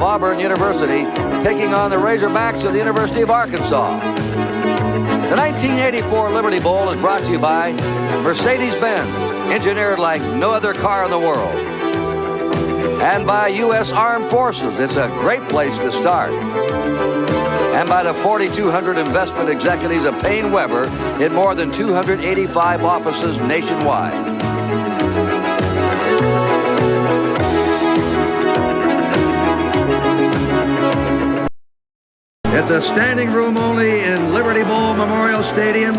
Auburn University, taking on the Razorbacks of the University of Arkansas. The 1984 Liberty Bowl is brought to you by Mercedes-Benz, engineered like no other car in the world. And by U.S. Armed Forces, it's a great place to start. And by the 4,200 investment executives of Payne Weber in more than 285 offices nationwide. It's a standing room only in Liberty Bowl Memorial Stadium.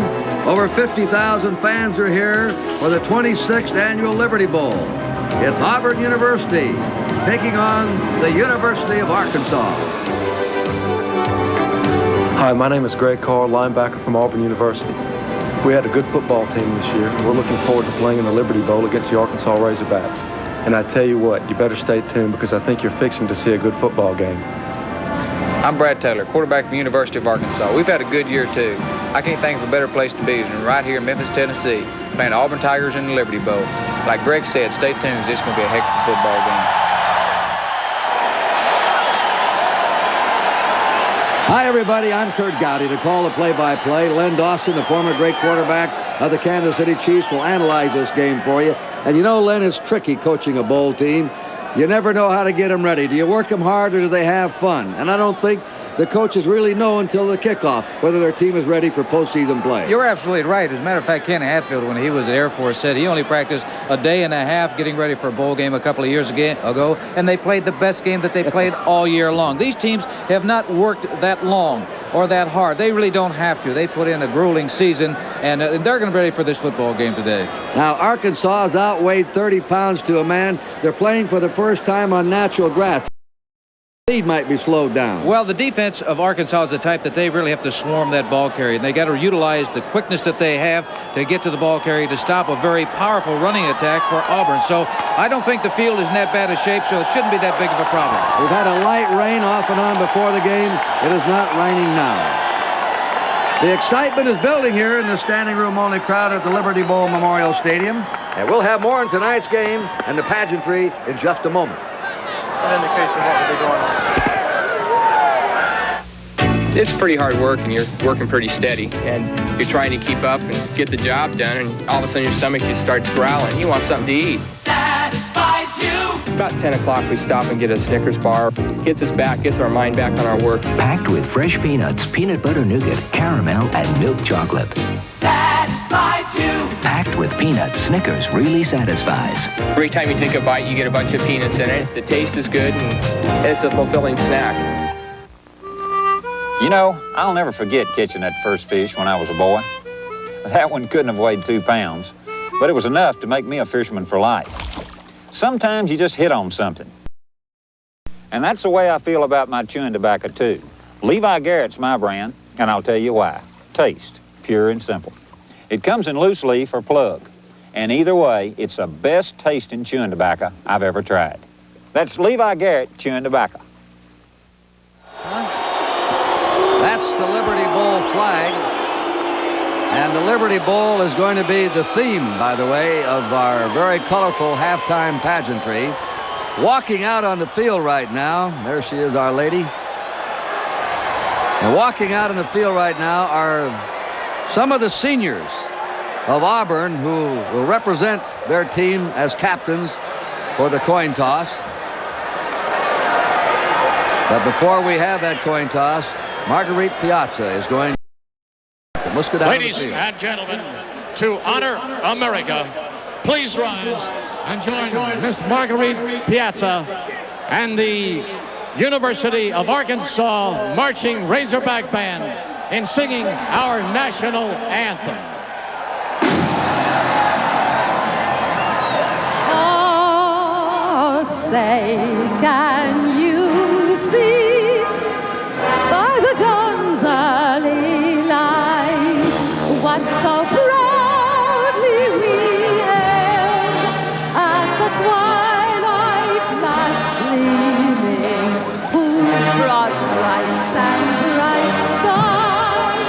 Over 50,000 fans are here for the 26th annual Liberty Bowl. It's Auburn University taking on the University of Arkansas. Hi, my name is Greg Carr, linebacker from Auburn University. We had a good football team this year, and we're looking forward to playing in the Liberty Bowl against the Arkansas Razorbacks. And I tell you what, you better stay tuned because I think you're fixing to see a good football game. I'm Brad Taylor, quarterback for the University of Arkansas. We've had a good year, too. I can't think of a better place to be than right here in Memphis, Tennessee, playing the Auburn Tigers in the Liberty Bowl. Like Greg said, stay tuned. It's going to be a heck of a football game. Hi, everybody. I'm Curt Gowdy to call the play-by-play. Len Dawson, the former great quarterback of the Kansas City Chiefs, will analyze this game for you. And you know, Len, it's tricky coaching a bowl team. You never know how to get them ready. Do you work them hard or do they have fun? And I don't think the coaches really know until the kickoff whether their team is ready for postseason play. You're absolutely right. As a matter of fact, Ken Hatfield, when he was at Air Force, said he only practiced a day and a half getting ready for a bowl game a couple of years ago, and they played the best game that they played all year long. These teams have not worked that long or that hard. They really don't have to. They put in a grueling season, and they're going to be ready for this football game today. Now, Arkansas has outweighed 30 pounds to a man. They're playing for the first time on natural grass. Lead might be slowed down. Well, the defense of Arkansas is the type that they really have to swarm that ball carrier, and they got to utilize the quickness that they have to get to the ball carrier to stop a very powerful running attack for Auburn. So I don't think the field is in that bad a shape, so it shouldn't be that big of a problem. We've had a light rain off and on before the game. It is not raining now. The excitement is building here in the standing room only crowd at the Liberty Bowl Memorial Stadium. And we'll have more on tonight's game and the pageantry in just a moment. An indication of what will be going on. It's pretty hard work, and you're working pretty steady, and you're trying to keep up and get the job done, and all of a sudden your stomach just starts growling. You want something to eat. Satisfies you. About 10 o'clock, we stop and get a Snickers bar. Gets us back, gets our mind back on our work. Packed with fresh peanuts, peanut butter nougat, caramel, and milk chocolate. Satisfies you. Packed with peanuts, Snickers really satisfies. Every time you take a bite, you get a bunch of peanuts in it. The taste is good, and it's a fulfilling snack. You know, I'll never forget catching that first fish when I was a boy. That one couldn't have weighed 2 pounds, but it was enough to make me a fisherman for life. Sometimes you just hit on something. And that's the way I feel about my chewing tobacco, too. Levi Garrett's my brand, and I'll tell you why. Taste, pure and simple. It comes in loose leaf or plug, and either way, it's the best tasting chewing tobacco I've ever tried. That's Levi Garrett chewing tobacco. That's the Liberty Bowl flag. And the Liberty Bowl is going to be the theme, by the way, of our very colorful halftime pageantry. Walking out on the field right now, there she is, Our Lady. And walking out on the field right now are some of the seniors of Auburn who will represent their team as captains for the coin toss. But before we have that coin toss, Marguerite Piazza is going to go down. Ladies and gentlemen, to honor America, please rise and join Miss Marguerite Piazza and the University of Arkansas Marching Razorback Band in singing our national anthem. Oh, say, can you see by the dawn's early light what so proudly we hailed at the twilight last gleaming, whose broad stripes and bright stars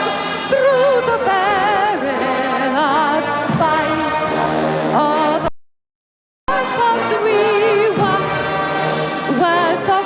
through the perilous fight of the foes we watched were so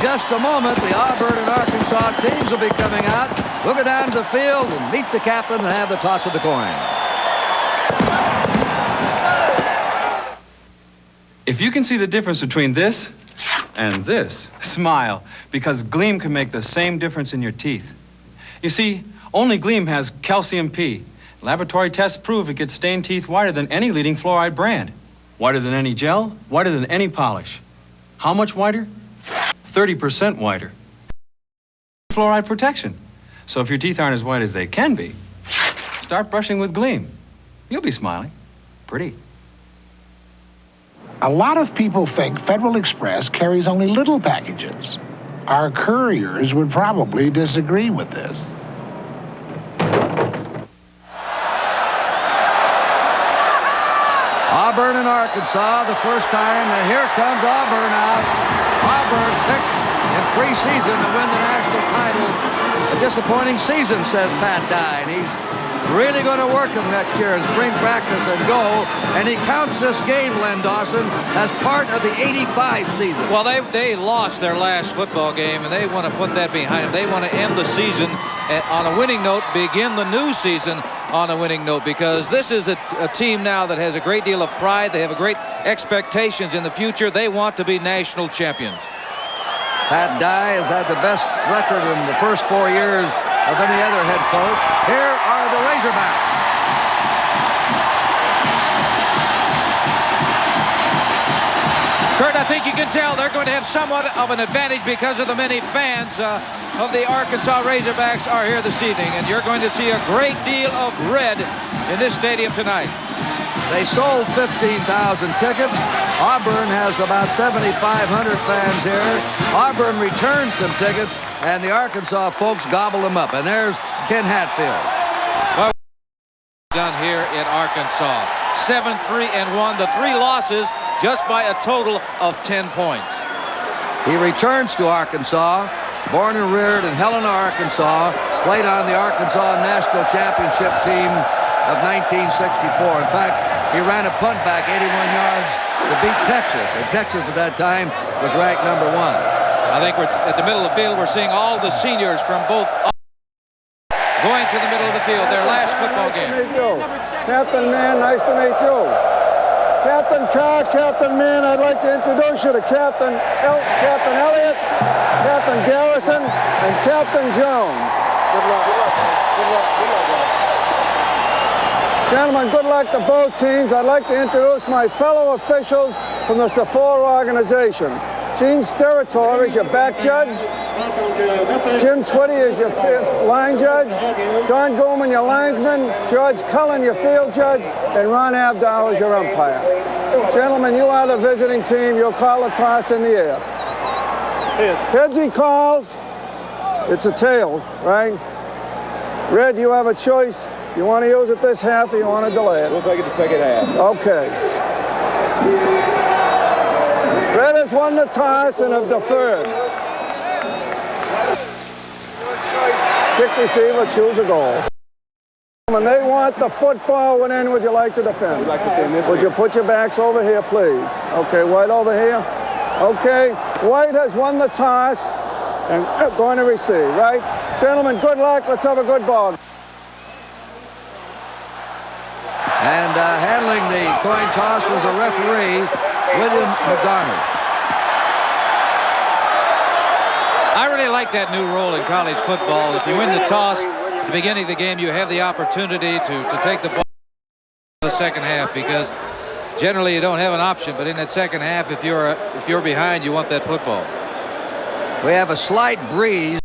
just a moment, the Auburn and Arkansas teams will be coming out. We'll go down to the field and meet the captain and have the toss of the coin. If you can see the difference between this and this, smile, because Gleam can make the same difference in your teeth. You see, only Gleam has calcium P. Laboratory tests prove it gets stained teeth whiter than any leading fluoride brand. Whiter than any gel, whiter than any polish. How much whiter? 30% whiter. Fluoride protection. So if your teeth aren't as white as they can be, start brushing with Gleam. You'll be smiling. Pretty. A lot of people think Federal Express carries only little packages. Our couriers would probably disagree with this. Auburn and Arkansas, the first time, and here comes Auburn out. Auburn picked in preseason to win the national title. A disappointing season, says Pat Dye, and he's really going to work him next year in spring practice and go. And he counts this game, Len Dawson, as part of the '85 season. Well, they lost their last football game, and they want to put that behind them. They want to end the season on a winning note, begin the new season on a winning note, because this is a team now that has a great deal of pride. They have a great expectations in the future. They want to be national champions. Pat Dye has had the best record in the first 4 years of any other head coach. Here are the Razorbacks. Curt, I think you can tell they're going to have somewhat of an advantage because of the many fans of the Arkansas Razorbacks are here this evening, and you're going to see a great deal of red in this stadium tonight. They sold 15,000 tickets. Auburn has about 7,500 fans here. Auburn returned some tickets, and the Arkansas folks gobble them up. And there's Ken Hatfield. Well, done here in Arkansas. 7-3-1. The 3 losses just by a total of 10 points. He returns to Arkansas, born and reared in Helena, Arkansas, played on the Arkansas National Championship team of 1964. In fact, he ran a punt back 81 yards to beat Texas. And Texas at that time was ranked #1. I think we're at the middle of the field. We're seeing all the seniors from both going to the middle of the field, their last football game. Nice to meet you. Captain Mann, nice to meet you. Captain Carr, Captain Mann, I'd like to introduce you to Captain Elliott, Captain Garrison, and Captain Jones. Good luck. Good luck. Good luck. Good luck, guys. Gentlemen, good luck to both teams. I'd like to introduce my fellow officials from the Sephora organization. Gene Steratore is your back judge. Jim Twitty is your line judge. Don Goldman, your linesman. George Cullen, your field judge. And Ron Abdow is your umpire. Gentlemen, you are the visiting team. You'll call a toss in the air. Heads he calls. It's a tail, right? Red, you have a choice. You want to use it this half or you want to delay it? We'll take it the second half. Okay. Red has won the toss and have deferred. Kick receiver, choose a goal. When they want the football, when in would you like to defend? We'd like to defend this. Would you put your backs over here, please? Okay, White over here. Okay, White has won the toss and going to receive, right? Gentlemen, good luck. Let's have a good ball. And handling the coin toss was a referee, William McDonald. I really like that new rule in college football. If you win the toss at the beginning of the game, you have the opportunity to take the ball in the second half, because generally you don't have an option. But in that second half, if you're behind, you want that football. We have a slight breeze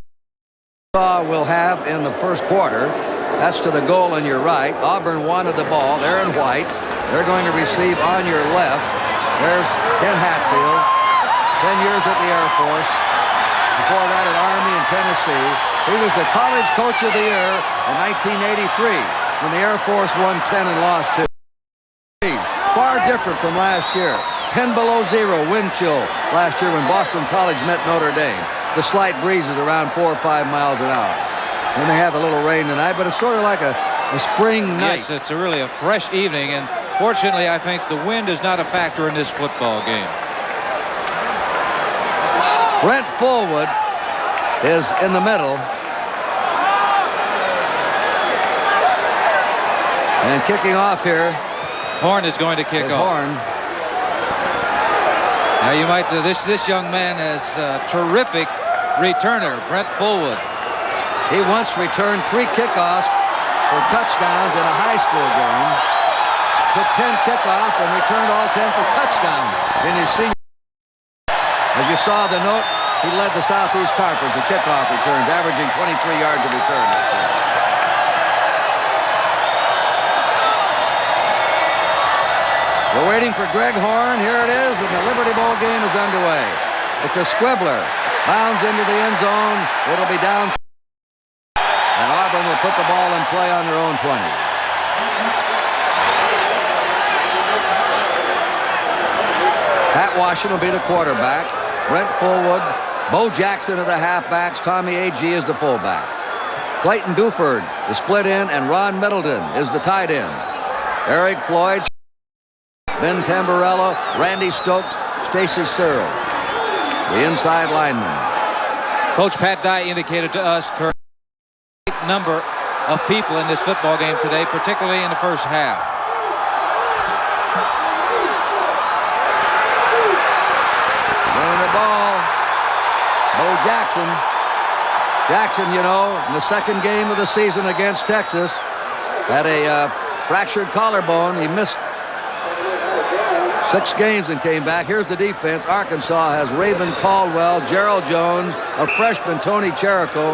we'll have in the first quarter. That's to the goal on your right. Auburn wanted the ball. They're in white. They're going to receive on your left. There's Ken Hatfield, 10 years at the Air Force. Before that at Army in Tennessee. He was the college coach of the year in 1983 when the Air Force won 10 and lost 2. Far different from last year. 10 below zero wind chill last year when Boston College met Notre Dame. The slight breeze is around 4 or 5 miles an hour. We may have a little rain tonight, but it's sort of like a spring night. Yes, it's really a fresh evening, and fortunately, I think the wind is not a factor in this football game. Brent Fullwood is in the middle. And kicking off here. Horn is going to kick off. Horn. Now you might, this young man is a terrific returner, Brent Fullwood. He once returned 3 kickoffs for touchdowns in a high school game. Took 10 kickoffs and returned all 10 for touchdowns in his senior. As you saw the note, he led the Southeast Conference in kickoff returns, averaging 23 yards a return. We're waiting for Greg Horn. Here it is, and the Liberty Bowl game is underway. It's a squibbler. Bounds into the end zone. It'll be down. And Auburn will put the ball in play on their own 20. Pat Washington will be the quarterback. Brent Fullwood, Bo Jackson are the halfbacks. Tommy A.G. is the fullback. Clayton Duford is split in, and Ron Middleton is the tight end. Eric Floyd, Ben Tamburello, Randy Stokes, Stacy Searle, the inside lineman. Coach Pat Dye indicated to us, Curt, a great number of people in this football game today, particularly in the first half. Running the ball, Bo Jackson. Jackson, you know, in the second game of the season against Texas, had a fractured collarbone. He missed 6 games and came back. Here's the defense. Arkansas has Raven Caldwell, Gerald Jones, a freshman, Tony Cherico,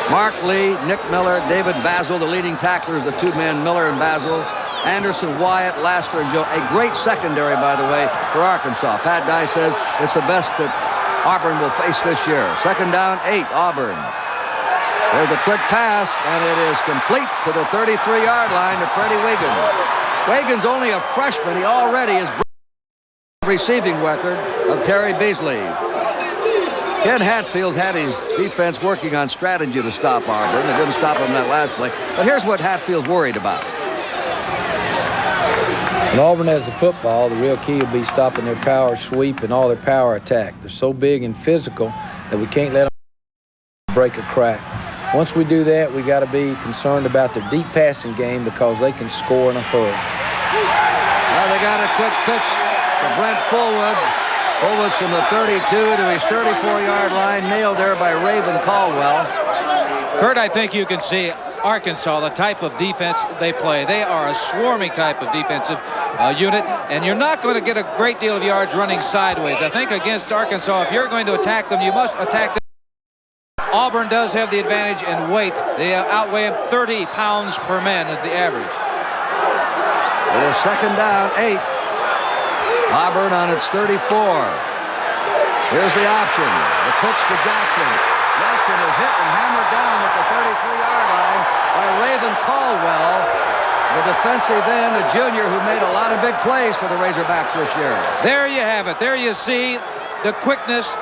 Mark Lee, Nick Miller, David Basil, the leading tacklers, the 2 men, Miller and Basil, Anderson, Wyatt, Lasker, and Jones. A great secondary, by the way, for Arkansas. Pat Dye says it's the best that Auburn will face this year. Second down, 8, Auburn. There's a quick pass, and it is complete to the 33-yard line to Freddie Wiggins. Wiggins only a freshman. He already is receiving record of Terry Beasley. Ken Hatfield's had his defense working on strategy to stop Auburn. It didn't stop him in that last play. But here's what Hatfield's worried about. When Auburn has the football, the real key will be stopping their power sweep and all their power attack. They're so big and physical that we can't let them break a crack. Once we do that, we got to be concerned about their deep passing game because they can score in a hurry. Well, they got a quick pitch for Brent Fullwood. Fullwood's from the 32 to his 34-yard line, nailed there by Raven Caldwell. Curt, I think you can see Arkansas, the type of defense they play. They are a swarming type of defensive unit, and you're not going to get a great deal of yards running sideways. I think against Arkansas, if you're going to attack them, you must attack them. Auburn does have the advantage in weight. They outweigh him 30 pounds per man as the average. It is second down, 8. Auburn on its 34. Here's the option. The pitch to Jackson. Jackson is hit and hammered down at the 33-yard line by Raven Caldwell, the defensive end, a junior who made a lot of big plays for the Razorbacks this year. There you have it. There you see the quickness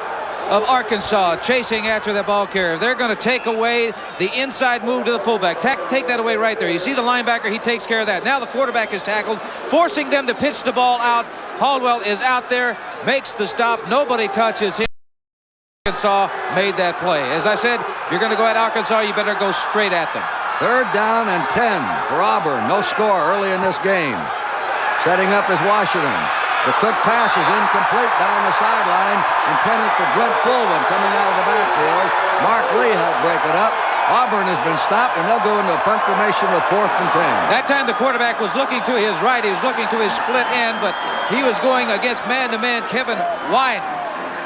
of Arkansas chasing after the ball carrier. They're going to take away the inside move to the fullback. Take that away right there. You see the linebacker, he takes care of that. Now the quarterback is tackled, forcing them to pitch the ball out. Caldwell is out there, makes the stop. Nobody touches him. Arkansas made that play. As I said, if you're going to go at Arkansas, you better go straight at them. Third down and 10 for Auburn. No score early in this game. Setting up is Washington. The quick pass is incomplete down the sideline, intended for Brent Fullwood coming out of the backfield. Mark Lee helped break it up. Auburn has been stopped, and they'll go into a punt formation with 4th and 10. That time the quarterback was looking to his right. He was looking to his split end, but he was going against man-to-man Kevin Wyatt,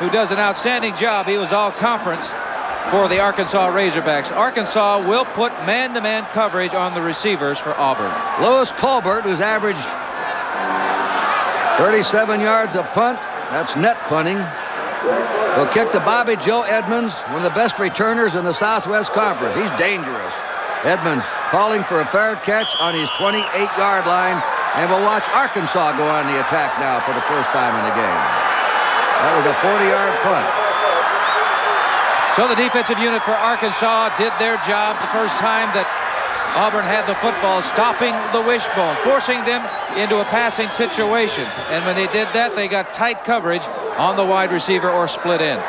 who does an outstanding job. He was all conference for the Arkansas Razorbacks. Arkansas will put man-to-man coverage on the receivers for Auburn. Lewis Colbert, who's averaged 37 yards a punt. That's net punting. Will kick to Bobby Joe Edmonds, one of the best returners in the Southwest Conference. He's dangerous. Edmonds calling for a fair catch on his 28-yard line, and we'll watch Arkansas go on the attack now for the first time in the game. That was a 40-yard punt. So the defensive unit for Arkansas did their job the first time that Auburn had the football, stopping the wishbone, forcing them into a passing situation. And when they did that, they got tight coverage on the wide receiver or split end.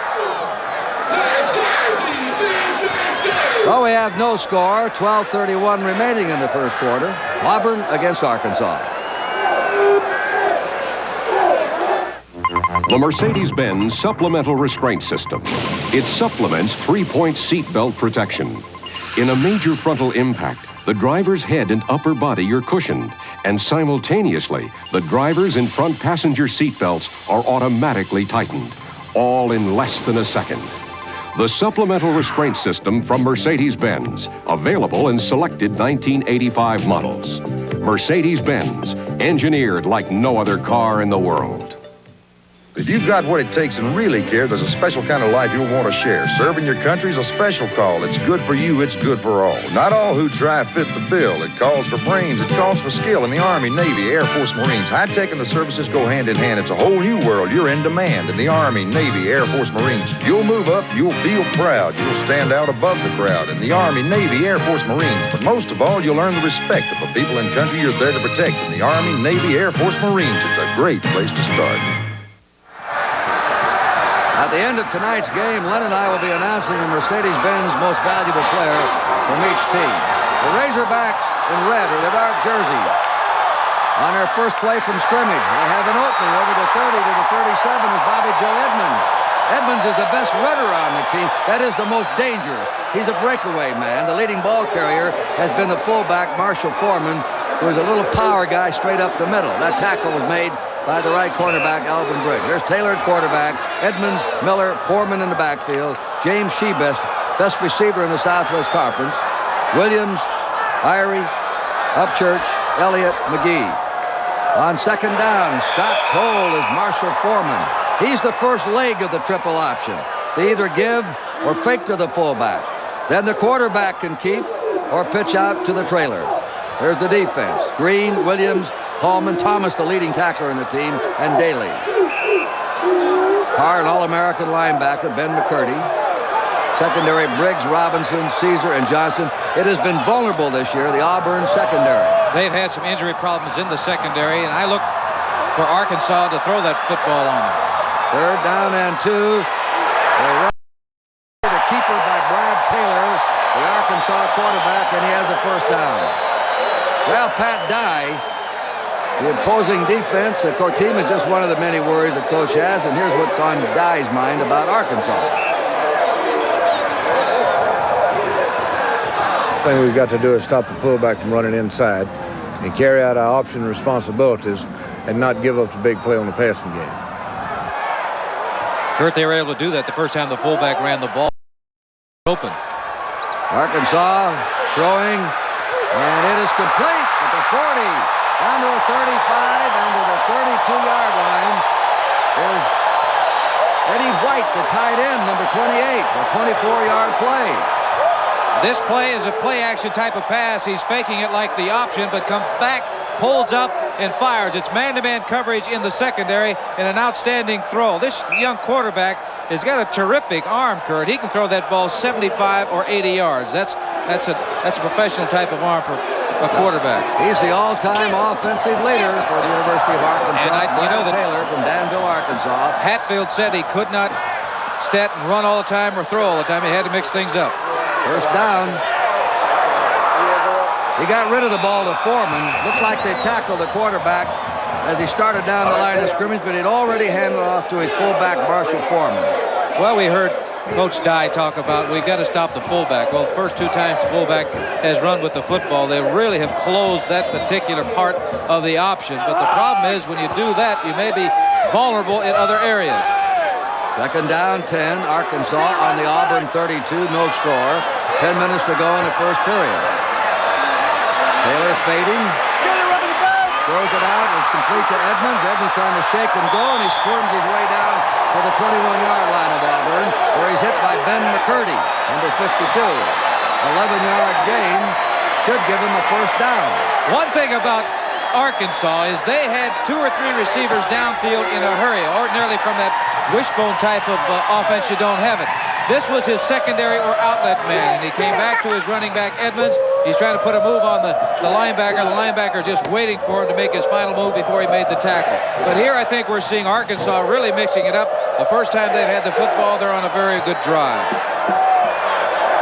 Well, we have no score. 12:31 remaining in the first quarter. Auburn against Arkansas. The Mercedes-Benz Supplemental Restraint System. It supplements 3-point seatbelt protection. In a major frontal impact, the driver's head and upper body are cushioned, and simultaneously, the driver's and front passenger seatbelts are automatically tightened, all in less than a second. The Supplemental Restraint System from Mercedes-Benz, available in selected 1985 models. Mercedes-Benz, engineered like no other car in the world. If you've got what it takes and really care, there's a special kind of life you'll want to share. Serving your country is a special call. It's good for you, it's good for all. Not all who try fit the bill. It calls for brains, it calls for skill in the Army, Navy, Air Force, Marines. High-tech and the services go hand in hand. It's a whole new world. You're in demand in the Army, Navy, Air Force, Marines. You'll move up, you'll feel proud. You'll stand out above the crowd in the Army, Navy, Air Force, Marines. But most of all, you'll earn the respect of the people and country you're there to protect. In the Army, Navy, Air Force, Marines, it's a great place to start. At the end of tonight's game, Len and I will be announcing the Mercedes-Benz most valuable player from each team. The Razorbacks in red are the dark jersey. On their first play from scrimmage, they have an opening over the 30 to the 37 is Bobby Joe Edmonds. Edmonds is the best runner on the team. That is the most dangerous. He's a breakaway man. The leading ball carrier has been the fullback, Marshall Foreman, who is a little power guy straight up the middle. That tackle was made by the right cornerback, Alvin Briggs. There's Taylor at quarterback, Edmonds, Miller, Foreman in the backfield, James Shebest, best receiver in the Southwest Conference, Williams, Irie, Upchurch, Elliott, McGee. On second down, Scott Cole is Marshall Foreman. He's the first leg of the triple option. They either give or fake to the fullback. Then the quarterback can keep or pitch out to the trailer. There's the defense. Green, Williams, Hallman, Thomas, the leading tackler in the team, and Daly. Carr, an All-American linebacker, Ben McCurdy. Secondary, Briggs, Robinson, Caesar, and Johnson. It has been vulnerable this year, the Auburn secondary. They've had some injury problems in the secondary, and I look for Arkansas to throw that football on them. Third down and 2. They run the keeper by Brad Taylor, the Arkansas quarterback, and he has a first down. Well, Pat Dye, the opposing defense, the coach team is just one of the many worries the coach has, and here's what's on Dye's mind about Arkansas. The thing we've got to do is stop the fullback from running inside and carry out our option responsibilities and not give up the big play on the passing game. Curt, they were able to do that the first time the fullback ran the ball open. Arkansas throwing, and it is complete at the 40. Down to the 35 and to the 32-yard line is Eddie White, the tight end, number 28, a 24-yard play. This play is a play-action type of pass. He's faking it like the option, but comes back, pulls up, and fires. It's man-to-man coverage in the secondary and an outstanding throw. This young quarterback has got a terrific arm, Curt. He can throw that ball 75 or 80 yards. That's a professional type of arm for a quarterback. He's the all-time offensive leader for the University of Arkansas. Brad Taylor from Danville, Arkansas. Hatfield said he could not stat and run all the time or throw all the time. He had to mix things up. First down. He got rid of the ball to Foreman. Looked like they tackled the quarterback as he started down the line of scrimmage, but he'd already handed off to his fullback, Marshall Foreman. Well, we heard Coach Dye talk about we've got to stop the fullback. Well, the first 2 times the fullback has run with the football, they really have closed that particular part of the option. But the problem is when you do that, you may be vulnerable in other areas. Second down, 10, Arkansas on the Auburn 32, no score. 10 minutes to go in the first period. Taylor fading. Throws it out. It's complete to Edmonds. Edmonds trying to shake and go, and he squirms his way down to the 21-yard line of Auburn, where he's hit by Ben McCurdy, number 52. 11-yard gain should give him a first down. One thing about Arkansas is they had 2 or 3 receivers downfield in a hurry. Ordinarily from that wishbone type of offense, you don't have it. This was his secondary or outlet man, and he came back to his running back, Edmonds. He's trying to put a move on the linebacker. The linebacker just waiting for him to make his final move before he made the tackle. But here I think we're seeing Arkansas really mixing it up. The first time they've had the football, they're on a very good drive.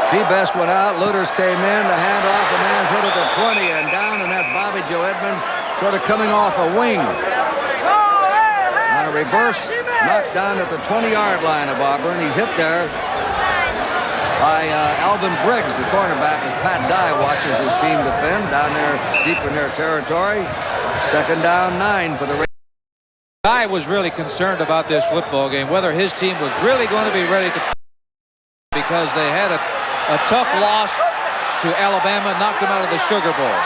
Seabest went out. Luters came in. The handoff. The man's hit at the 20 and down, and that's Bobby Joe Edmonds sort of coming off a wing. On a reverse knocked down at the 20-yard line of Auburn. He's hit there by Alvin Briggs, the cornerback, as Pat Dye watches his team defend down there deep in their territory. Second down, 9 for the Razorbacks. Dye was really concerned about this football game, whether his team was really going to be ready to, because they had a tough loss to Alabama, knocked them out of the Sugar Bowl.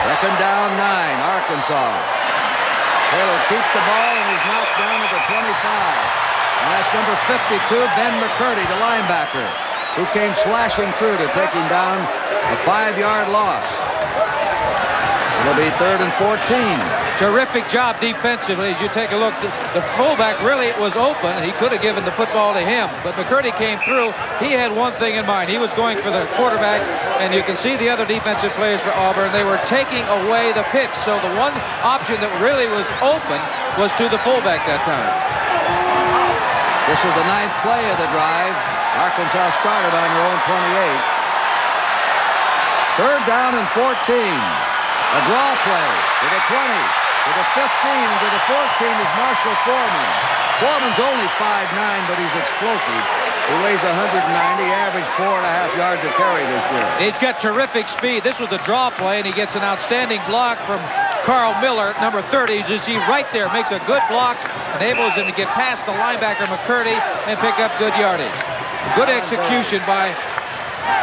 Second down, 9, Arkansas. Taylor keeps the ball and he's knocked down at the 25. And that's number 52, Ben McCurdy, the linebacker, who came slashing through to take him down a 5-yard loss. It'll be 3rd and 14. Terrific job defensively. As you take a look, the fullback really was open. He could have given the football to him, but McCurdy came through. He had one thing in mind. He was going for the quarterback, and you can see the other defensive players for Auburn. They were taking away the pitch, so the one option that really was open was to the fullback that time. This is the 9th play of the drive. Arkansas started on their own 28. 3rd down and 14. A draw play to the 20, to the 15, and to the 14 is Marshall Foreman. Foreman's only 5'9", but he's explosive. He weighs 190, averaged 4.5 yards a carry this year. He's got terrific speed. This was a draw play, and he gets an outstanding block from Carl Miller, number 30. As you see right there, makes a good block, enables him to get past the linebacker McCurdy and pick up good yardage. Good execution by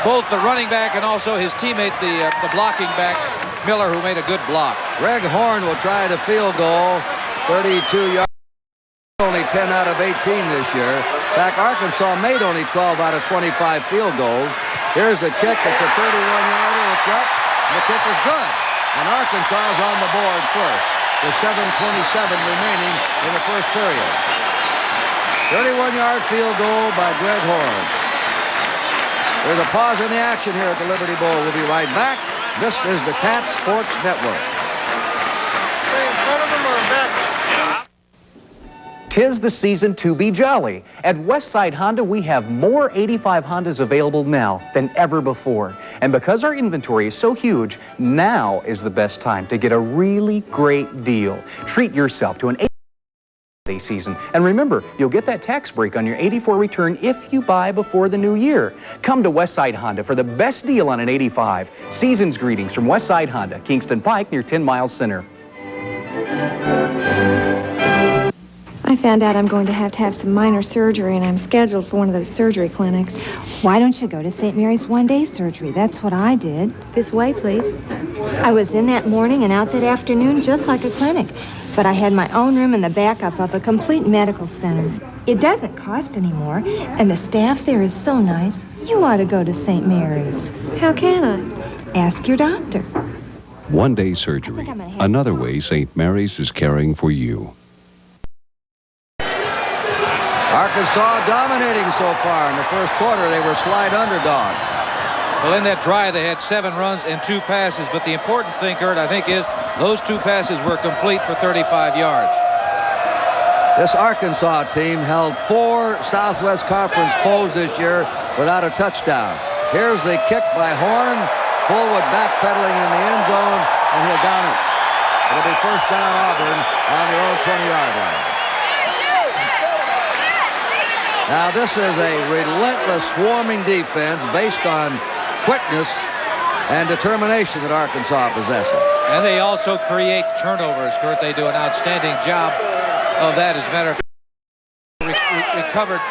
both the running back and also his teammate, the blocking back, Miller, who made a good block. Greg Horn will try the field goal, 32 yards, only 10 out of 18 this year. In fact, Arkansas made only 12 out of 25 field goals. Here's the kick. It's a 31-yarder. It's up. The kick is good. And Arkansas is on the board first with 7:27 remaining in the first period. 31-yard field goal by Greg Horn. There's a pause in the action here at the Liberty Bowl. We'll be right back. This is the Cat Sports Network. Tis the season to be jolly. At Westside Honda, we have more 85 Hondas available now than ever before. And because our inventory is so huge, now is the best time to get a really great deal. Treat yourself to an 85 season. And remember, you'll get that tax break on your 84 return if you buy before the new year. Come to Westside Honda for the best deal on an 85. Season's greetings from Westside Honda, Kingston Pike near 10 Mile Center. I found out I'm going to have some minor surgery, and I'm scheduled for one of those surgery clinics. Why don't you go to St. Mary's one-day surgery? That's what I did. This way, please. I was in that morning and out that afternoon just like a clinic. But I had my own room in the backup of a complete medical center. It doesn't cost any more, and the staff there is so nice. You ought to go to St. Mary's. How can I? Ask your doctor. One-day surgery. Another way St. Mary's is caring for you. Arkansas dominating so far. In the first quarter, they were slight underdog. Well, in that drive, they had 7 runs and 2 passes, but the important thing, Curt, I think, is those 2 passes were complete for 35 yards. This Arkansas team held 4 Southwest Conference foes this year without a touchdown. Here's the kick by Horn. Fullwood backpedaling in the end zone, and he'll down it. It'll be first down Auburn on their own 20-yard line. Now, this is a relentless swarming defense based on quickness and determination that Arkansas possesses. And they also create turnovers, Curt. They do an outstanding job of that. As a matter of fact, recovered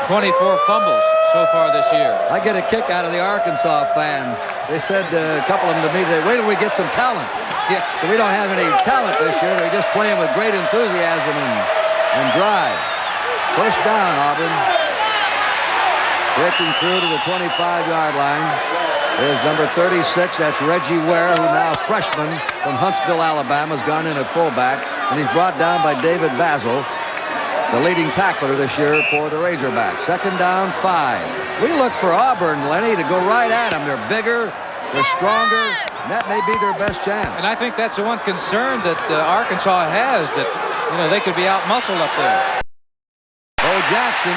24 fumbles so far this year. I get a kick out of the Arkansas fans. They said, a couple of them to me, wait till we get some talent. Yes. So we don't have any talent this year. They're just playing with great enthusiasm and drive. First down, Auburn. Breaking through to the 25-yard line is number 36. That's Reggie Ware, who now freshman from Huntsville, Alabama, has gone in at fullback, and he's brought down by David Basil, the leading tackler this year for the Razorbacks. Second down, 5. We look for Auburn, Lenny, to go right at them. They're bigger, they're stronger, and that may be their best chance. And I think that's the one concern that Arkansas has, that they could be out-muscled up there. Bo Jackson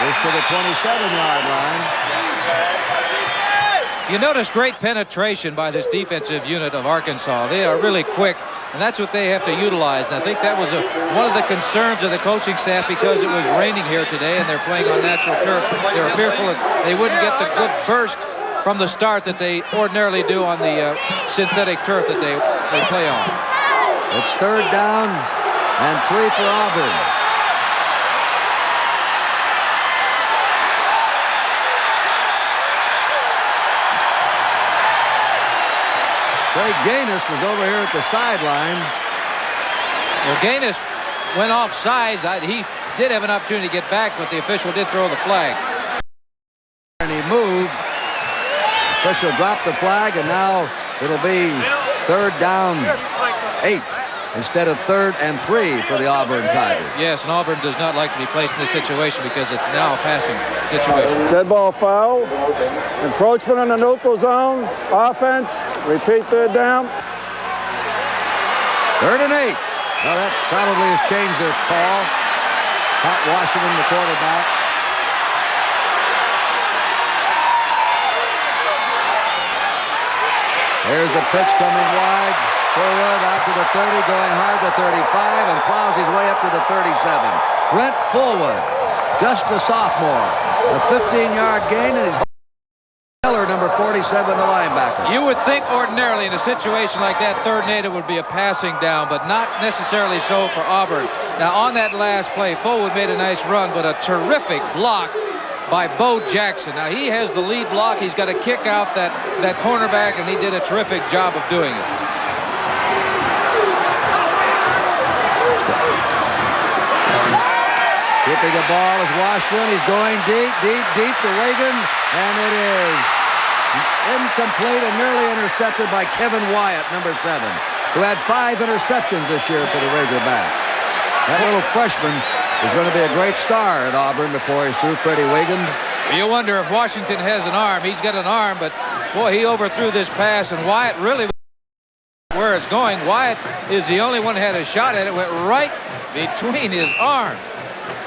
is to the 27-yard line. You notice great penetration by this defensive unit of Arkansas. They are really quick, and that's what they have to utilize. And I think that was one of the concerns of the coaching staff because it was raining here today and they're playing on natural turf. They were fearful that they wouldn't get the good burst from the start that they ordinarily do on the synthetic turf that they play on. It's 3rd down and 3 for Auburn. Craig Gaines was over here at the sideline. Well, Gaines went off sides. He did have an opportunity to get back, but the official did throw the flag. And he moved. The official dropped the flag, and now it'll be 3rd down 8 instead of 3rd and 3 for the Auburn Tigers. Yes, and Auburn does not like to be placed in this situation because it's now a passing situation. Dead ball foul. Encroachment in the neutral zone. Offense. Repeat 3rd down. 3rd and 8. Well, that probably has changed their call. Pat Washington, the quarterback. Here's the pitch coming wide. Forward out to the 30, going hard to 35, and plows his way up to the 37. Brent Fullwood, just a sophomore. A 15-yard gain, and he's Miller, number 47, the linebacker. You would think ordinarily in a situation like that, 3rd and 8, it would be a passing down, but not necessarily so for Auburn. Now, on that last play, Fullwood made a nice run, but a terrific block by Bo Jackson. Now, he has the lead block. He's got to kick out that cornerback, and he did a terrific job of doing it. Keeping the ball is Washington. He's going deep to Reagan, and it is incomplete and nearly intercepted by Kevin Wyatt, number 7, who had 5 interceptions this year for the Razorbacks. That little freshman is going to be a great star at Auburn before he's through Freddie Wiggin. You wonder if Washington has an arm. He's got an arm, but boy, he overthrew this pass, and Wyatt really where it's going. Wyatt is the only one who had a shot at it. Went right between his arms.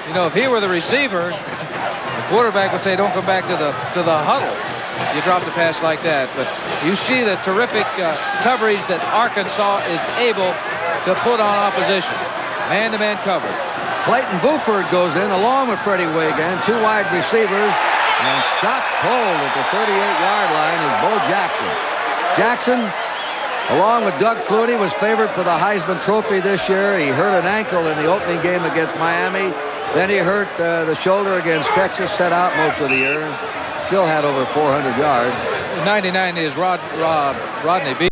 You know, if he were the receiver, the quarterback would say, don't come back to the huddle. You drop the pass like that. But you see the terrific coverage that Arkansas is able to put on opposition. Man-to-man coverage. Clayton Buford goes in along with Freddie Wiggin, 2 wide receivers, and stopped cold at the 38-yard line is Bo Jackson. Jackson, along with Doug Flutie, was favored for the Heisman Trophy this year. He hurt an ankle in the opening game against Miami. Then he hurt the shoulder against Texas, set out most of the year. Still had over 400 yards. 99 is Rodney B.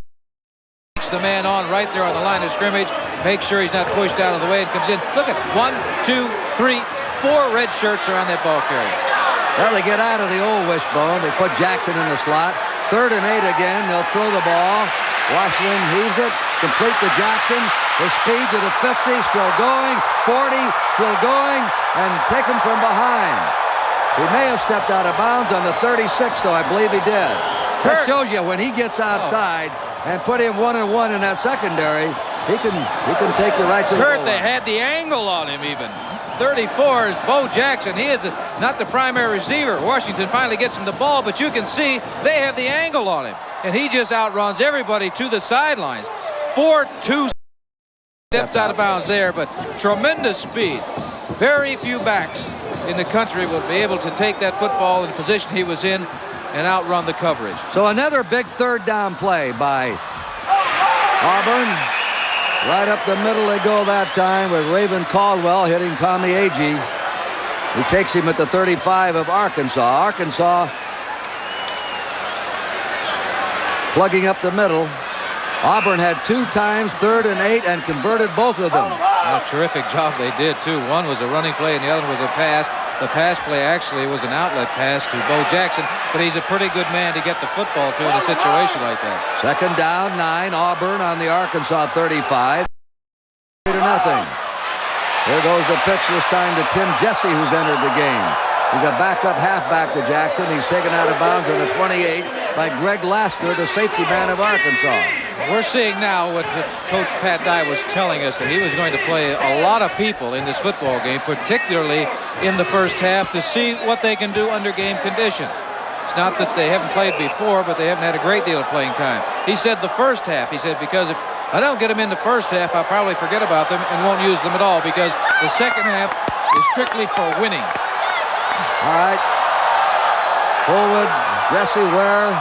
Takes the man on right there on the line of scrimmage. Makes sure he's not pushed out of the way and comes in. Look at 1, 2, 3, 4 red shirts are on that ball carrier. Well, they get out of the old wishbone. They put Jackson in the slot. 3rd and 8 again. They'll throw the ball. Washington heaves it. Complete to Jackson. His speed to the 50, still going. 40, still going. And taken from behind. He may have stepped out of bounds on the 36, though. I believe he did. That shows you when he gets outside and put him 1-on-1 in that secondary, he can take you right to the Curt, goal they line. had the angle on him even. 34 is Bo Jackson. He is not the primary receiver. Washington finally gets him the ball, but you can see they have the angle on him. And he just outruns everybody to the sidelines. 4-2 steps out of bounds there, but tremendous speed. Very few backs in the country will be able to take that football in the position he was in and outrun the coverage. So another big 3rd down play by Auburn. Right up the middle they go that time with Raven Caldwell hitting Tommy Agee. He takes him at the 35 of Arkansas. Arkansas plugging up the middle. Auburn had 2 times, 3rd and 8, and converted both of them. A terrific job they did, too. One was a running play and the other was a pass. The pass play actually was an outlet pass to Bo Jackson, but he's a pretty good man to get the football to in a situation like that. 2nd down, 9. Auburn on the Arkansas 35. 3-0. Here goes the pitch this time to Tim Jesse, who's entered the game. He's a backup halfback to Jackson. He's taken out of bounds on the 28 by Greg Lasker, the safety man of Arkansas. We're seeing now what Coach Pat Dye was telling us, that he was going to play a lot of people in this football game, particularly in the first half, to see what they can do under game condition. It's not that they haven't played before, but they haven't had a great deal of playing time. He said the first half, he said, because if I don't get them in the first half, I'll probably forget about them and won't use them at all, because the second half is strictly for winning. All right. Forward, Jesse Ware.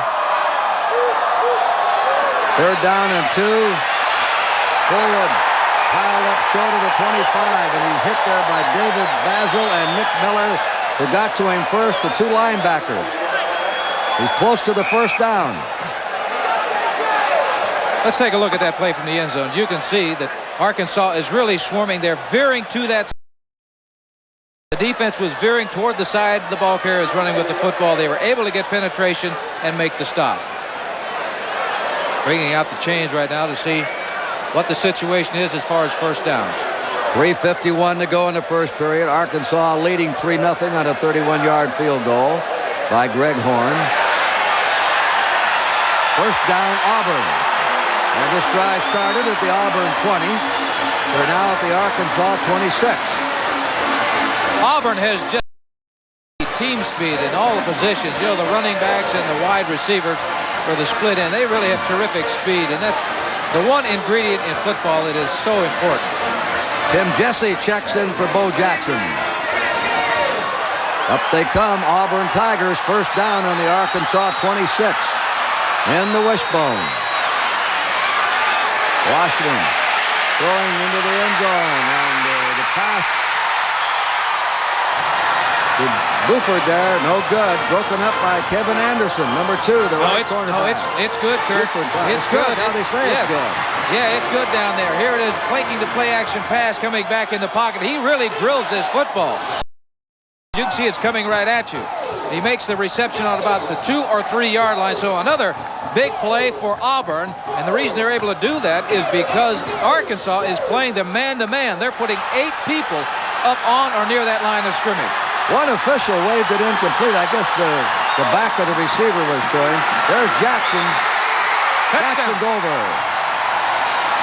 3rd down and 2. Forward, piled up short of the 25, and he's hit there by David Basil and Nick Miller, who got to him first, the 2 linebackers. He's close to the first down. Let's take a look at that play from the end zone. You can see that Arkansas is really swarming. They're veering to that. The defense was veering toward the side. The ball carrier is running with the football. They were able to get penetration and make the stop. Bringing out the chains right now to see what the situation is as far as first down. 3:51 to go in the first period. Arkansas leading 3-0 on a 31-yard field goal by Greg Horn. First down, Auburn. And this drive started at the Auburn 20. They're now at the Arkansas 26. Auburn has just team speed in all the positions. You know, the running backs and the wide receivers for the split end. They really have terrific speed, and that's the one ingredient in football that is so important. Tim Jesse checks in for Bo Jackson. Up they come, Auburn Tigers. First down on the Arkansas 26. In the wishbone. Washington throwing into the end zone, and the pass to Buford there, no good. Broken up by Kevin Anderson, number 2, the right cornerback. It's good, Curt. It's good. Now they say it's good. Yeah, it's good down there. Here it is, flanking the play action pass, coming back in the pocket. He really drills this football. You can see it's coming right at you. He makes the reception on about the 2 or 3 yard line. So another big play for Auburn. And the reason they're able to do that is because Arkansas is playing the man-to-man. They're putting 8 people up on or near that line of scrimmage. One official waved it incomplete. I guess the back of the receiver was to him. There's Jackson. Jackson's over.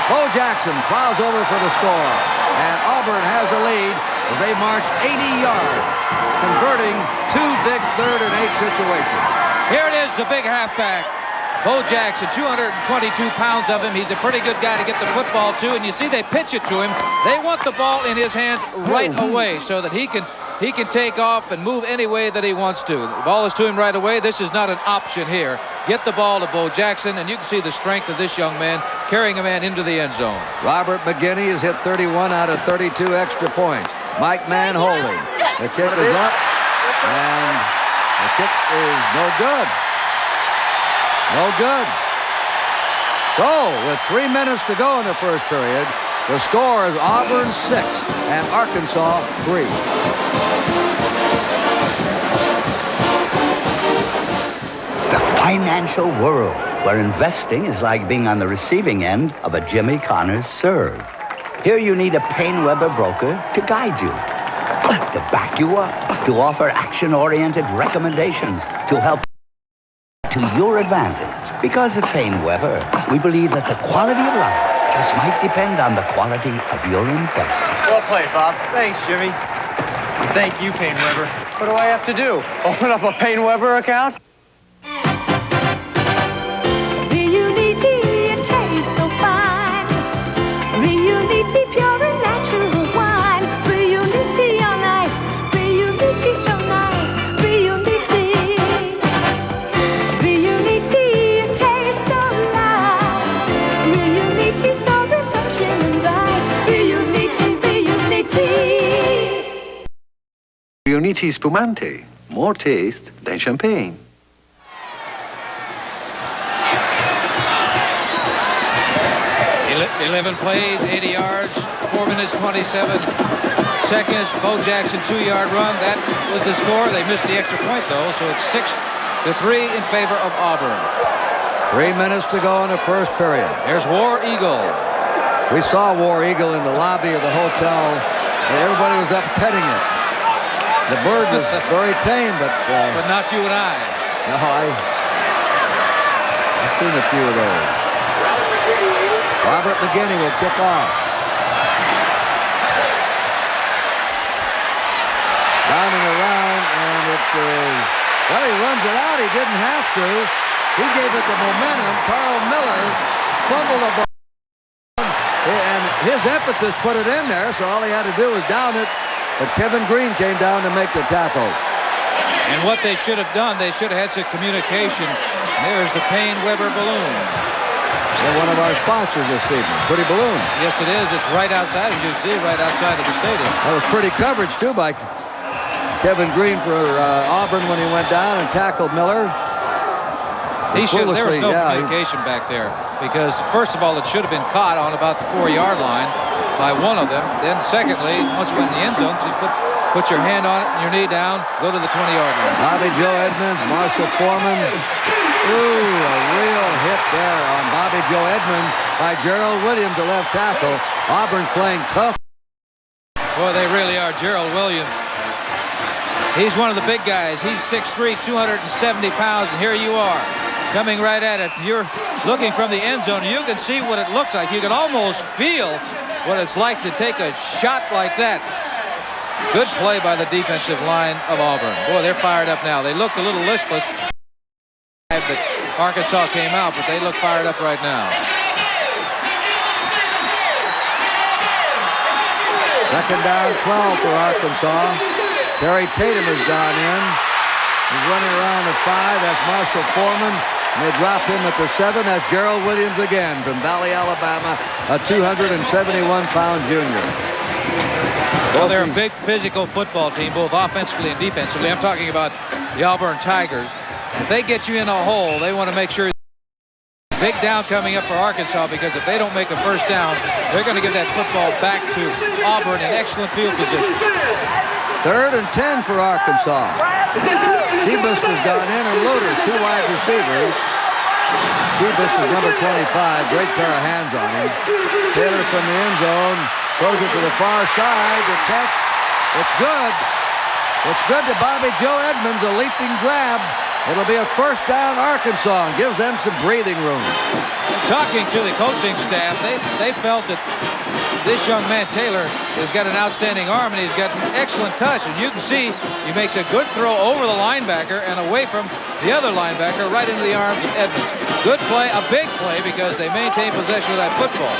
Bo Jackson plows over for the score. And Auburn has the lead as they march 80 yards, converting 2 big 3rd and 8 situations. Here it is, the big halfback. Bo Jackson, 222 pounds of him. He's a pretty good guy to get the football to. And you see they pitch it to him. They want the ball in his hands right away so that he can take off and move any way that he wants to. The ball is to him right away. This is not an option here. Get the ball to Bo Jackson, and you can see the strength of this young man carrying a man into the end zone. Robert McGinney has hit 31 out of 32 extra points. Mike Mann holding. The kick is up, and the kick is no good. No good. So, with 3 minutes to go in the first period, the score is Auburn 6 and Arkansas 3. The financial world, where investing is like being on the receiving end of a Jimmy Connors serve. Here you need a PaineWebber broker to guide you, to back you up, to offer action-oriented recommendations, to help to your advantage. Because at PaineWebber, we believe that the quality of life just might depend on the quality of your investment. Well played, Bob. Thanks, Jimmy. Thank you, PaineWebber. What do I have to do? Open up a PaineWebber account? Reunity, it tastes so fine. Reunity, pure and natural wine. Reunity on ice. Reunity, so nice. Reunity. Reunity, it tastes so light. Reunity, so refreshing and bright. Reunity, reunity. Reunity Spumante. More taste than champagne. He 11 plays, 80 yards, 4 minutes, 27 seconds. Bo Jackson, 2-yard run. That was the score. They missed the extra point, though, so it's 6-3 in favor of Auburn. 3 minutes to go in the first period. There's War Eagle. We saw War Eagle in the lobby of the hotel, and everybody was up petting it. The bird was very tame, but not you and I. No, I've seen a few of those. Robert McGinney will kick off. Rounding around, and it is Well, he runs it out. He didn't have to. He gave it the momentum. Carl Miller fumbled the ball. And his impetus put it in there, so all he had to do was down it. But Kevin Green came down to make the tackle. And what they should have done, they should have had some communication. There's the Payne Weber balloon. They're one of our sponsors this evening. Pretty balloon. Yes, it is. It's right outside, as you can see, right outside of the stadium. That was pretty coverage, too, by Kevin Green for Auburn when he went down and tackled Miller. There was no communication back there because, first of all, it should have been caught on about the 4-yard line by one of them. Then, secondly, once it went in the end zone, just put your hand on it and your knee down, go to the 20-yard line. Bobby Joe Edmonds, Marshall Foreman. Ooh, a real hit there on Bobby Joe Edmonds by Gerald Williams, the left tackle. Auburn's playing tough. Boy, they really are. Gerald Williams. He's one of the big guys. He's 6'3", 270 pounds, and here you are. Coming right at it. You're looking from the end zone. You can see what it looks like. You can almost feel what it's like to take a shot like that. Good play by the defensive line of Auburn. Boy, they're fired up now. They looked a little listless. That Arkansas came out, but they look fired up right now. Second down, 12 for Arkansas. Terry Tatum has gone in. He's running around the 5. That's Marshall Foreman. And they drop him at the 7. That's Gerald Williams again from Valley, Alabama, a 271-pound junior. Well, they're a big physical football team, both offensively and defensively. I'm talking about the Auburn Tigers. If they get you in a hole, they want to make sure. Big down coming up for Arkansas, because if they don't make a first down, they're going to give that football back to Auburn in excellent field position. 3rd and 10 for Arkansas. Shebus has gone in, and Luter, 2 wide receivers. Shebus is number 25. Great pair of hands on him. Taylor from the end zone throws it to the far side. The catch. It's good. It's good to Bobby Joe Edmonds, a leaping grab. It'll be a first down Arkansas and gives them some breathing room. Talking to the coaching staff, they felt that this young man, Taylor, has got an outstanding arm, and he's got an excellent touch. And you can see he makes a good throw over the linebacker and away from the other linebacker right into the arms of Edmonds. Good play, a big play, because they maintain possession of that football.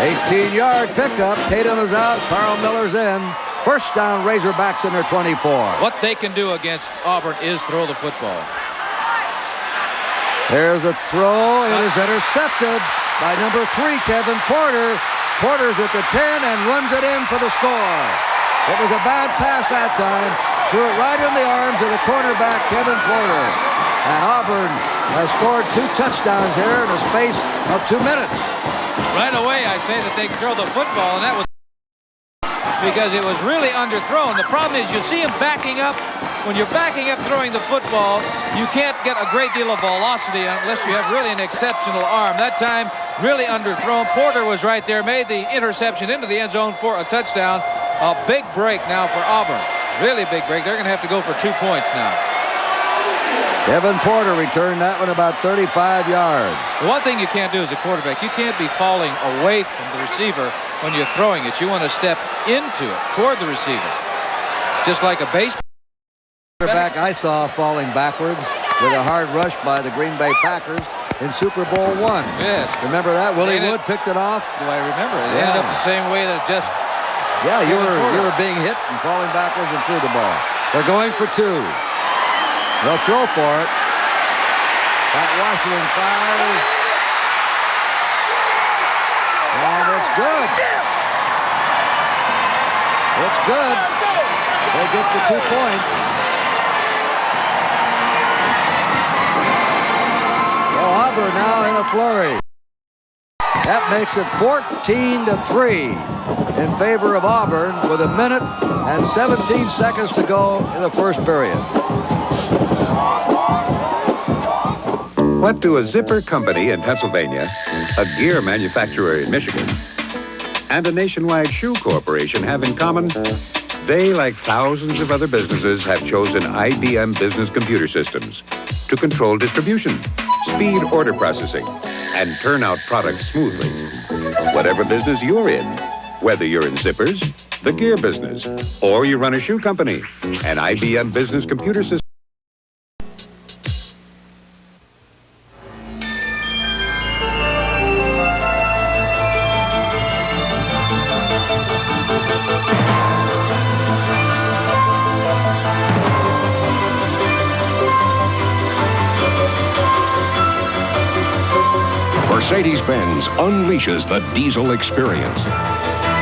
18-yard pickup. Tatum is out. Carl Miller's in. First down, Razorbacks in their 24. What they can do against Auburn is throw the football. There's a throw. It is intercepted by number 3, Kevin Porter. Porter's at the 10 and runs it in for the score. It was a bad pass that time. Threw it right in the arms of the cornerback, Kevin Porter. And Auburn has scored 2 touchdowns here in a space of 2 minutes. Right away, I say that they can throw the football, and that was because it was really underthrown. The problem is you see him backing up. When you're backing up throwing the football, you can't get a great deal of velocity unless you have really an exceptional arm. That time, really underthrown. Porter was right there, made the interception into the end zone for a touchdown. A big break now for Auburn. Really big break. They're going to have to go for 2 points now. Kevin Porter returned that one about 35 yards. The one thing you can't do as a quarterback, you can't be falling away from the receiver when you're throwing it. You want to step into it, toward the receiver. Just like a baseball. Quarterback I saw falling backwards with a hard rush by the Green Bay Packers in Super Bowl I. Yes. Remember that? Willie Wood picked it off. Do I remember it? It ended up the same way that it just... Yeah, you were being hit and falling backwards and threw the ball. They're going for 2. They'll throw for it. Pat Washington fires. And it's good. It's good. They get the 2 points. So Auburn now in a flurry. That makes it 14-3 in favor of Auburn with 1 minute and 17 seconds to go in the first period. What do a zipper company in Pennsylvania, a gear manufacturer in Michigan, and a nationwide shoe corporation have in common? They, like thousands of other businesses, have chosen IBM Business Computer Systems to control distribution, speed order processing, and turn out products smoothly. Whatever business you're in, whether you're in zippers, the gear business, or you run a shoe company, an IBM Business Computer System Mercedes-Benz unleashes the diesel experience.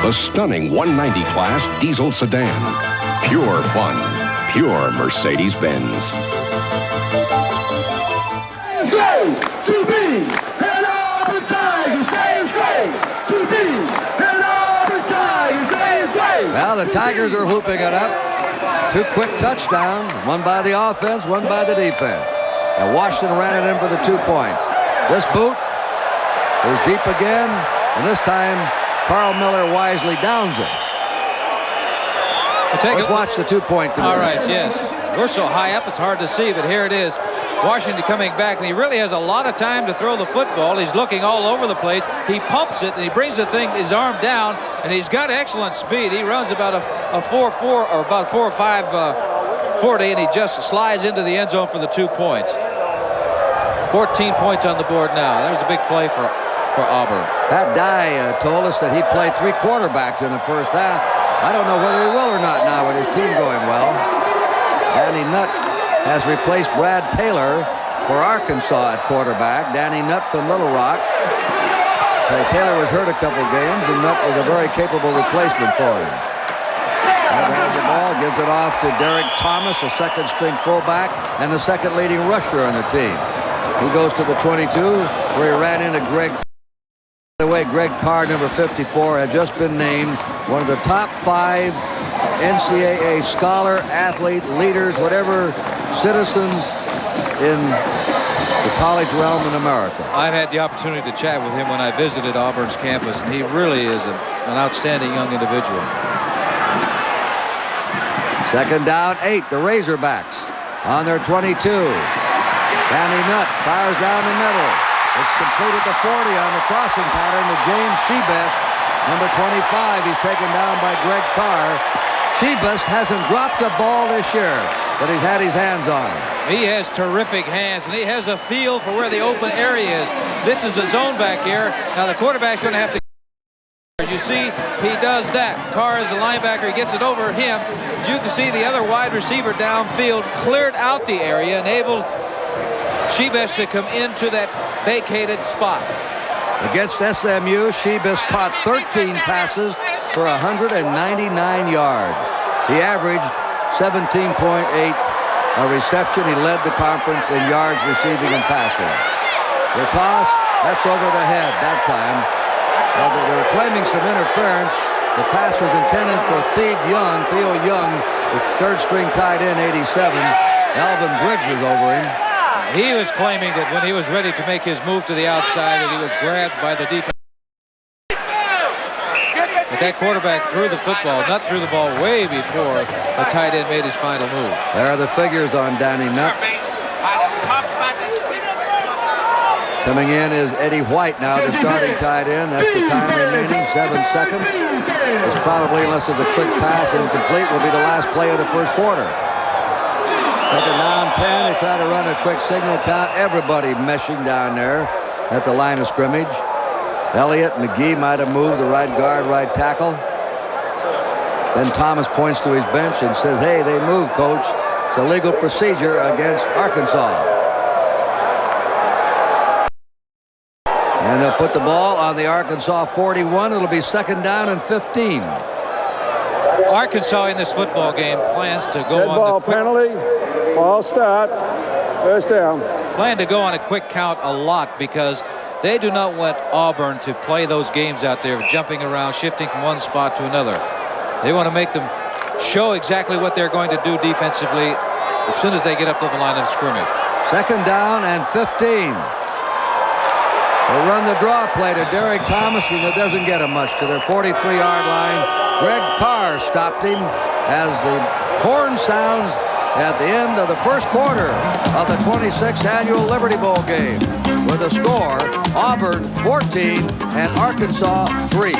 The stunning 190 class diesel sedan. Pure fun. Pure Mercedes-Benz. It's great to be an Auburn Tiger. Say it's great to be an Auburn Tiger. Say it's great. Well, the Tigers are whooping it up. 2 quick touchdowns, one by the offense, one by the defense. And Washington ran it in for the 2 points. This boot is deep again, and this time Carl Miller wisely downs it. Let's watch the 2-point conversion. All right, yes. We're so high up it's hard to see, but here it is. Washington coming back, and he really has a lot of time to throw the football. He's looking all over the place. He pumps it, and he brings the thing, his arm down, and he's got excellent speed. He runs about a 4.4 or about 4.5 40, and he just slides into the end zone for the 2 points. 14 points on the board now. There's a big play for Auburn. Pat Dye told us that he played 3 quarterbacks in the first half. I don't know whether he will or not now with his team going well. Danny Nutt has replaced Brad Taylor for Arkansas at quarterback. Danny Nutt from Little Rock. Taylor was hurt a couple games, and Nutt was a very capable replacement for him. Nutt has the ball, gives it off to Derek Thomas, a second-string fullback, and the second leading rusher on the team. He goes to the 22, where he ran into Greg. By the way, Greg Carr, number 54, had just been named one of the top 5 NCAA scholar, athlete, leaders, whatever citizens in the college realm in America. I've had the opportunity to chat with him when I visited Auburn's campus, and he really is an outstanding young individual. Second down, 8, the Razorbacks on their 22. Danny Nutt fires down the middle. It's completed the 40 on the crossing pattern to James Shebest, number 25. He's taken down by Greg Carr. Shebest hasn't dropped a ball this year, but he's had his hands on it. He has terrific hands, and he has a feel for where the open area is. This is the zone back here. Now the quarterback's going to have to. As you see, he does that. Carr is the linebacker. He gets it over him. As you can see, the other wide receiver downfield cleared out the area, enabled Shebest to come into that vacated spot. Against SMU, Shebest caught 13 passes for 199 yards. He averaged 17.8 a reception. He led the conference in yards receiving and passing. The toss, that's over the head that time. They were claiming some interference. The pass was intended for Theo Young, the third-string tight end, 87. Alvin Briggs was over him. He was claiming that when he was ready to make his move to the outside that he was grabbed by the defense. But that quarterback threw the football, Nutt threw the ball way before the tight end made his final move. There are the figures on Danny Nutt. Coming in is Eddie White now, the starting tight end. That's the time remaining, 7 seconds. It's probably, unless there's a quick pass incomplete, will be the last play of the first quarter. Second down, 10. They try to run a quick signal count. Everybody meshing down there at the line of scrimmage. Elliott, McGee might have moved, the right guard, right tackle. Then Thomas points to his bench and says, hey, they moved, coach. It's a legal procedure against Arkansas. And they'll put the ball on the Arkansas 41. It'll be second down and 15. Arkansas in this football game plans to go Dead on ball the quick penalty. False start. First down. Plan to go on a quick count a lot because they do not want Auburn to play those games out there, jumping around, shifting from one spot to another. They want to make them show exactly what they're going to do defensively as soon as they get up to the line of scrimmage. Second down and 15. They run the draw play to Derek Thomas, and it doesn't get him much to their 43-yard line. Greg Carr stopped him as the horn sounds at the end of the first quarter of the 26th annual Liberty Bowl game. With a score, Auburn 14 and Arkansas 3.